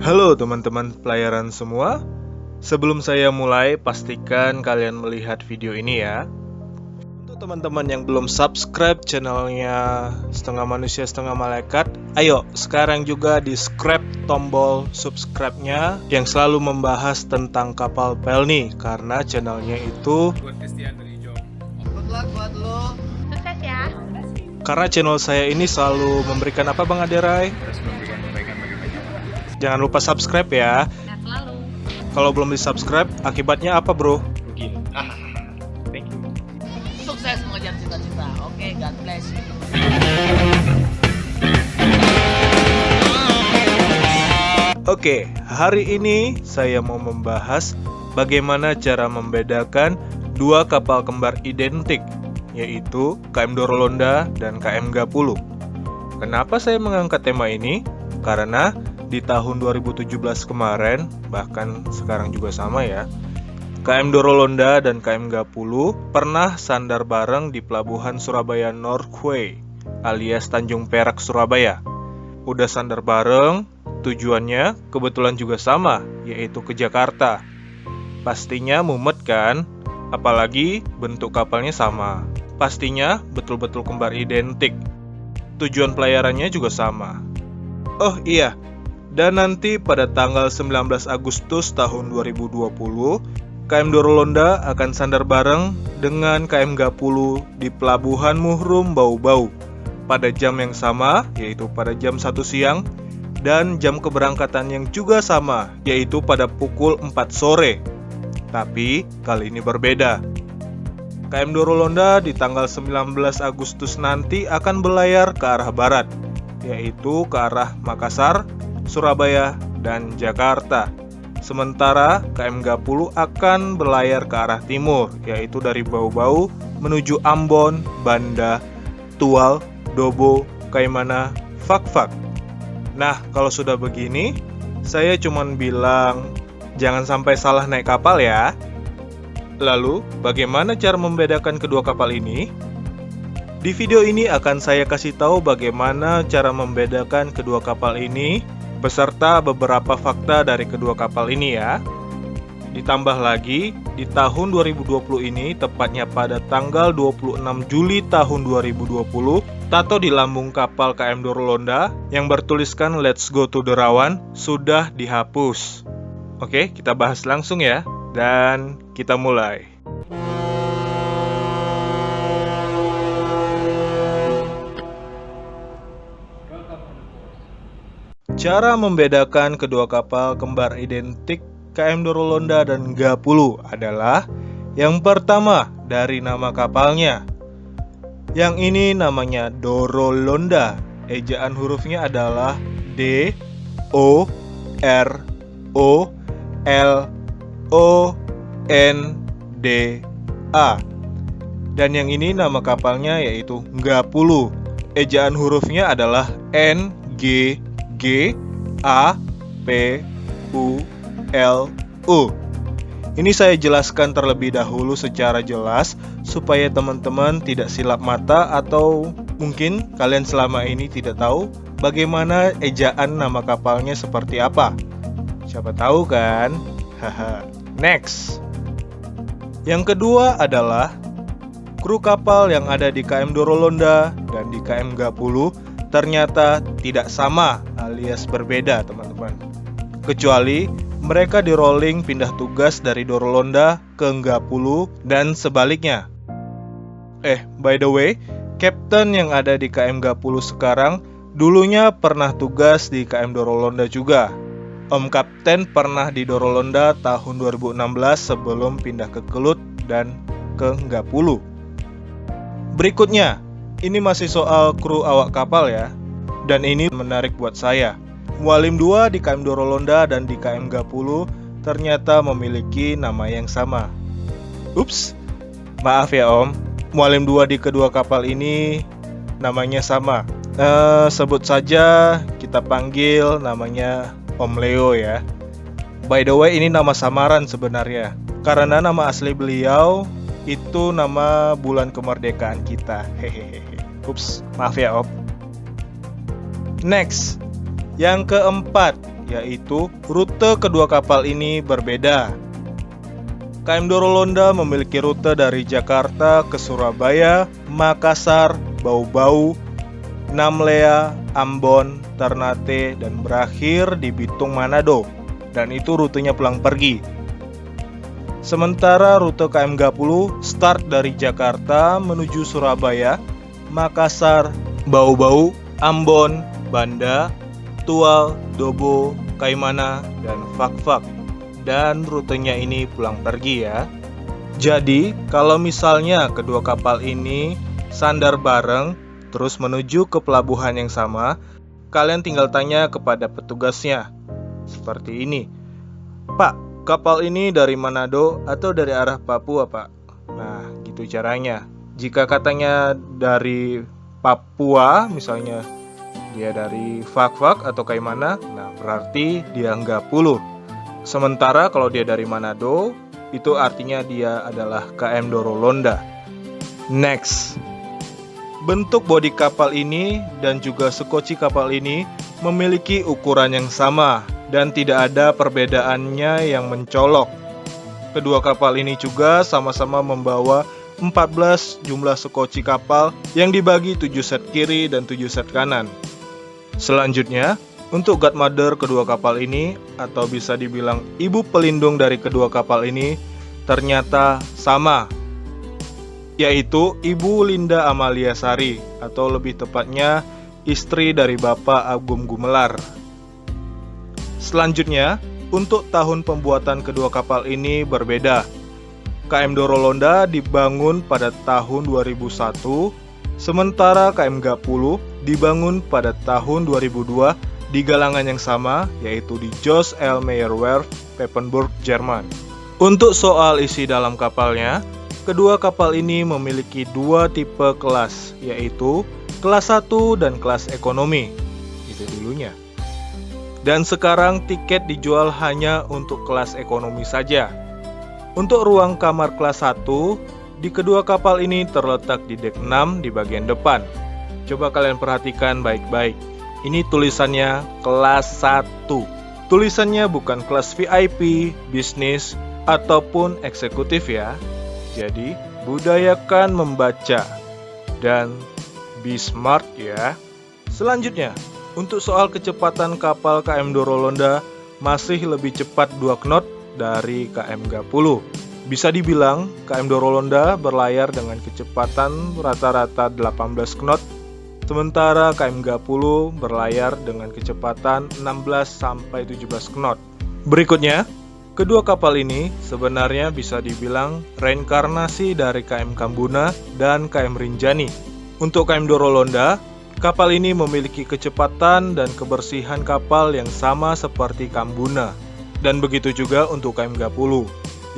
Halo teman-teman pelayaran semua. Sebelum saya mulai, pastikan kalian melihat video ini ya. Untuk teman-teman yang belum subscribe channelnya Setengah Manusia Setengah Malaikat, ayo sekarang juga di-subscribe tombol subscribe-nya yang selalu membahas tentang kapal Pelni, karena channelnya itu buat Christian dari Jom. Good luck buat lo. Sukses ya. karena channel saya ini selalu memberikan apa Bang Aderai? Terus memberikan kebaikan bagi banyak orang. Jangan lupa subscribe ya. Nah, selalu. Kalau belum di-subscribe, akibatnya apa bro? Rugi. Thank you. Sukses mengejar cita-cita. Oke, God bless you. Oke, hari ini saya mau membahas bagaimana cara membedakan dua kapal kembar identik, yaitu KM Dorolonda dan KM Gapulu. Kenapa saya mengangkat tema ini? Karena di tahun 2017 kemarin, bahkan sekarang juga sama ya, KM Dorolonda dan KM Gapulu pernah sandar bareng di pelabuhan Surabaya Northway alias Tanjung Perak, Surabaya. Udah sandar bareng, tujuannya kebetulan juga sama, yaitu ke Jakarta. Pastinya mumet kan? Apalagi bentuk kapalnya sama. Pastinya betul-betul kembar identik. Tujuan pelayarannya juga sama. Oh iya, dan nanti pada tanggal 19 Agustus tahun 2020, KM Dorolonda akan sandar bareng dengan KM Gapulu di Pelabuhan Muhrum Bau-Bau pada jam yang sama, yaitu pada jam 1 siang, dan jam keberangkatan yang juga sama, yaitu pada pukul 4 sore. Tapi kali ini berbeda. KM Dorolonda di tanggal 19 Agustus nanti akan berlayar ke arah barat, yaitu ke arah Makassar, Surabaya, dan Jakarta. Sementara KM Gapulu akan berlayar ke arah timur, yaitu dari Bau-Bau menuju Ambon, Banda, Tual, Dobo, Kaimana, Fak-Fak. Nah, kalau sudah begini, saya cuman bilang jangan sampai salah naik kapal ya. Lalu, bagaimana cara membedakan kedua kapal ini? Di video ini akan saya kasih tahu bagaimana cara membedakan kedua kapal ini, beserta beberapa fakta dari kedua kapal ini ya. Ditambah lagi, di tahun 2020 ini, tepatnya pada tanggal 26 Juli tahun 2020, tato di lambung kapal KM Dorolonda yang bertuliskan Let's Go to Derawan sudah dihapus. Oke, kita bahas langsung ya, dan kita mulai. Cara membedakan kedua kapal kembar identik KM Dorolonda dan Gapulu adalah yang pertama dari nama kapalnya. Yang ini namanya Dorolonda. Ejaan hurufnya adalah D O R O L O N D A. Dan yang ini nama kapalnya yaitu Gapulu. Ejaan hurufnya adalah N G G A P U L U. Ini saya jelaskan terlebih dahulu secara jelas supaya teman-teman tidak silap mata, atau mungkin kalian selama ini tidak tahu bagaimana ejaan nama kapalnya seperti apa. Siapa tahu kan? Haha. Next. Yang kedua adalah kru kapal yang ada di KM Dorolonda dan di KM Gapulu ternyata tidak sama alias berbeda teman-teman. Kecuali mereka di rolling pindah tugas dari Dorolonda ke Gapulu dan sebaliknya. By the way, kapten yang ada di KM Gapulu sekarang dulunya pernah tugas di KM Dorolonda juga. Om Kapten pernah di Dorolonda tahun 2016 sebelum pindah ke Kelut dan ke Gapulu. Berikutnya, ini masih soal kru awak kapal ya. Dan ini menarik buat saya. Mualim 2 di KM Dorolonda dan di KM Gapulu ternyata memiliki nama yang sama. Ups, maaf ya Om. Mualim 2 di kedua kapal ini namanya sama. Sebut saja kita panggil namanya Om Leo ya. By the way, ini nama samaran sebenarnya. Karena nama asli beliau itu nama bulan kemerdekaan kita. Hehehe. Ups, maaf ya Op. Next, yang keempat, yaitu rute kedua kapal ini berbeda. KM Dorolonda memiliki rute dari Jakarta ke Surabaya, Makassar, Bau-Bau, Namlea, Ambon, Ternate, dan berakhir di Bitung Manado. Dan itu rutenya pulang pergi. Sementara rute KM Gapulu start dari Jakarta menuju Surabaya, Makassar, Bau-Bau, Ambon, Banda, Tual, Dobo, Kaimana, dan Fak-Fak. Dan rutenya ini pulang pergi ya. Jadi, kalau misalnya kedua kapal ini sandar bareng terus menuju ke pelabuhan yang sama, kalian tinggal tanya kepada petugasnya. Seperti ini. Pak, kapal ini dari Manado atau dari arah Papua, Pak? Nah, gitu caranya. Jika katanya dari Papua, misalnya dia dari Fak-Fak atau Kaimana, nah berarti dia Gapulu. Sementara kalau dia dari Manado, itu artinya dia adalah KM Dorolonda. Next. Bentuk bodi kapal ini dan juga sekoci kapal ini memiliki ukuran yang sama dan tidak ada perbedaannya yang mencolok. Kedua kapal ini juga sama-sama membawa 14 jumlah sekoci kapal yang dibagi 7 set kiri dan 7 set kanan. Selanjutnya, untuk godmother kedua kapal ini, atau bisa dibilang ibu pelindung dari kedua kapal ini, ternyata sama, yaitu Ibu Linda Amalia Sari, atau lebih tepatnya istri dari Bapak Agung Gumelar. Selanjutnya, untuk tahun pembuatan kedua kapal ini berbeda. KM Dorolonda dibangun pada tahun 2001, sementara KM Gapulu dibangun pada tahun 2002 di galangan yang sama, yaitu di Jos L. Meyer Werft, Papenburg, Jerman. Untuk soal isi dalam kapalnya, kedua kapal ini memiliki dua tipe kelas, yaitu kelas 1 dan kelas ekonomi. Itu dulunya. Dan sekarang tiket dijual hanya untuk kelas ekonomi saja. Untuk ruang kamar kelas 1, di kedua kapal ini terletak di dek 6 di bagian depan. Coba kalian perhatikan baik-baik. Ini tulisannya kelas 1. Tulisannya bukan kelas VIP, bisnis, ataupun eksekutif ya. Jadi, budayakan membaca dan be smart ya. Selanjutnya, untuk soal kecepatan kapal KM Dorolonda masih lebih cepat 2 knot dari KM Gapulu. Bisa dibilang KM Dorolonda berlayar dengan kecepatan rata-rata 18 knot, sementara KM Gapulu berlayar dengan kecepatan 16-17 knot. Berikutnya, kedua kapal ini sebenarnya bisa dibilang reinkarnasi dari KM Kambuna dan KM Rinjani. Untuk KM Dorolonda, kapal ini memiliki kecepatan dan kebersihan kapal yang sama seperti Kambuna. Dan begitu juga untuk KM Gapulu,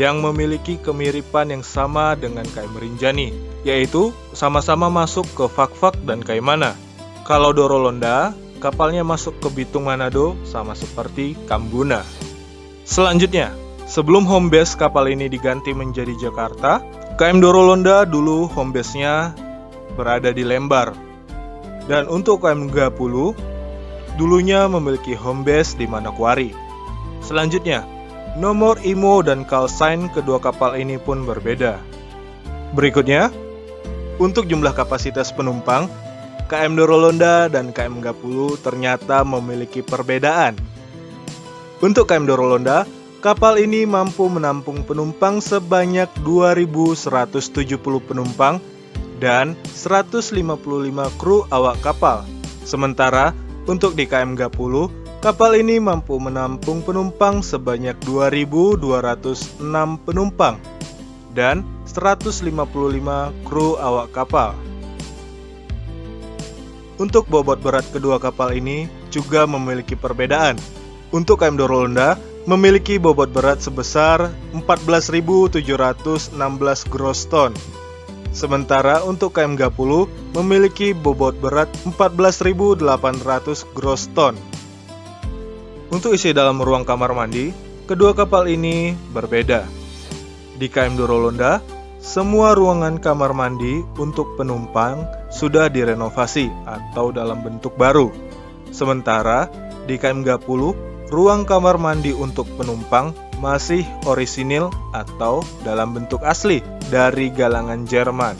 yang memiliki kemiripan yang sama dengan KM Rinjani, yaitu sama-sama masuk ke Fak-Fak dan Kaimana. Kalau Dorolonda, kapalnya masuk ke Bitung Manado sama seperti Kambuna. Selanjutnya, sebelum home base kapal ini diganti menjadi Jakarta, KM Dorolonda dulu home base-nya berada di Lembar. Dan untuk KM Gapulu, dulunya memiliki home base di Manokwari. Selanjutnya, nomor IMO dan call sign kedua kapal ini pun berbeda. Berikutnya, untuk jumlah kapasitas penumpang, KM Dorolonda dan KM Gapulu ternyata memiliki perbedaan. Untuk KM Dorolonda, kapal ini mampu menampung penumpang sebanyak 2.170 penumpang dan 155 kru awak kapal. Sementara untuk di KM Gapulu, kapal ini mampu menampung penumpang sebanyak 2.206 penumpang dan 155 kru awak kapal. Untuk bobot berat kedua kapal ini juga memiliki perbedaan. Untuk KM Dorolonda memiliki bobot berat sebesar 14.716 gross ton. Sementara untuk KM Gapulu memiliki bobot berat 14.800 gross ton. Untuk isi dalam ruang kamar mandi, kedua kapal ini berbeda. Di KM Dorolonda, semua ruangan kamar mandi untuk penumpang sudah direnovasi atau dalam bentuk baru. Sementara di KM 30, ruang kamar mandi untuk penumpang masih orisinil atau dalam bentuk asli dari galangan Jerman.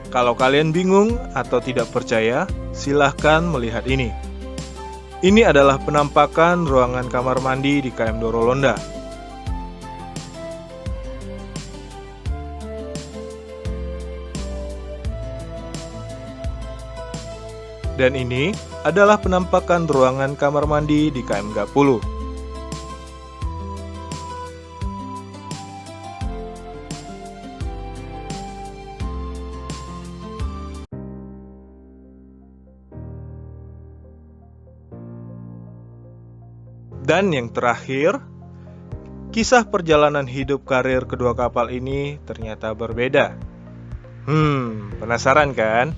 Kalau kalian bingung atau tidak percaya, silahkan melihat ini. Ini adalah penampakan ruangan kamar mandi di KM Dorolonda. Dan ini adalah penampakan ruangan kamar mandi di KM 30. Dan yang terakhir, kisah perjalanan hidup karir kedua kapal ini ternyata berbeda. Penasaran kan?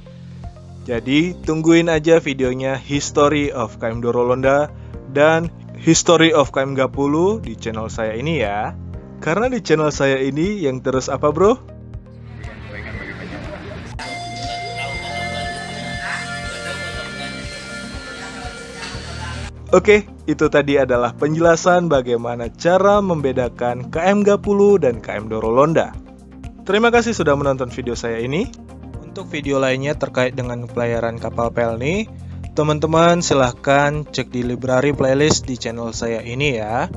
Jadi tungguin aja videonya History of KM Dorolonda dan History of KM 30 di channel saya ini ya. Karena di channel saya ini yang terus apa bro? Kebaikan bagi banyak orang. Oke, itu tadi adalah penjelasan bagaimana cara membedakan KM 30 dan KM Dorolonda. Terima kasih sudah menonton video saya ini. Untuk video lainnya terkait dengan pelayaran kapal Pelni, teman-teman silahkan cek di library playlist di channel saya ini ya.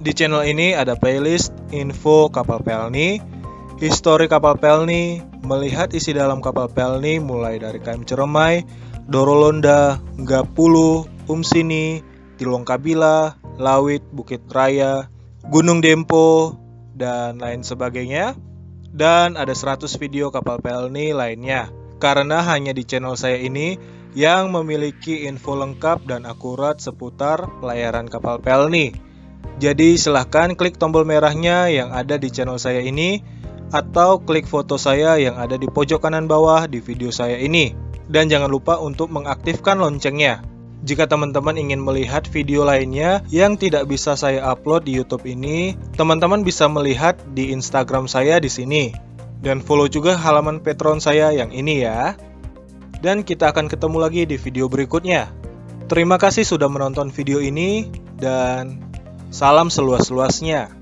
Di channel ini ada playlist info kapal Pelni, histori kapal Pelni, melihat isi dalam kapal Pelni mulai dari KM Ciremai, Dorolonda, 30, Umsini, Tilong Kabila, Lawit, Bukit Raya, Gunung Dempo, dan lain sebagainya. Dan ada 100 video kapal Pelni lainnya. Karena hanya di channel saya ini yang memiliki info lengkap dan akurat seputar pelayaran kapal Pelni. Jadi silahkan klik tombol merahnya yang ada di channel saya ini, atau klik foto saya yang ada di pojok kanan bawah di video saya ini. Dan jangan lupa untuk mengaktifkan loncengnya. Jika teman-teman ingin melihat video lainnya yang tidak bisa saya upload di YouTube ini, teman-teman bisa melihat di Instagram saya di sini. Dan follow juga halaman Patreon saya yang ini ya. Dan kita akan ketemu lagi di video berikutnya. Terima kasih sudah menonton video ini dan salam seluas-luasnya.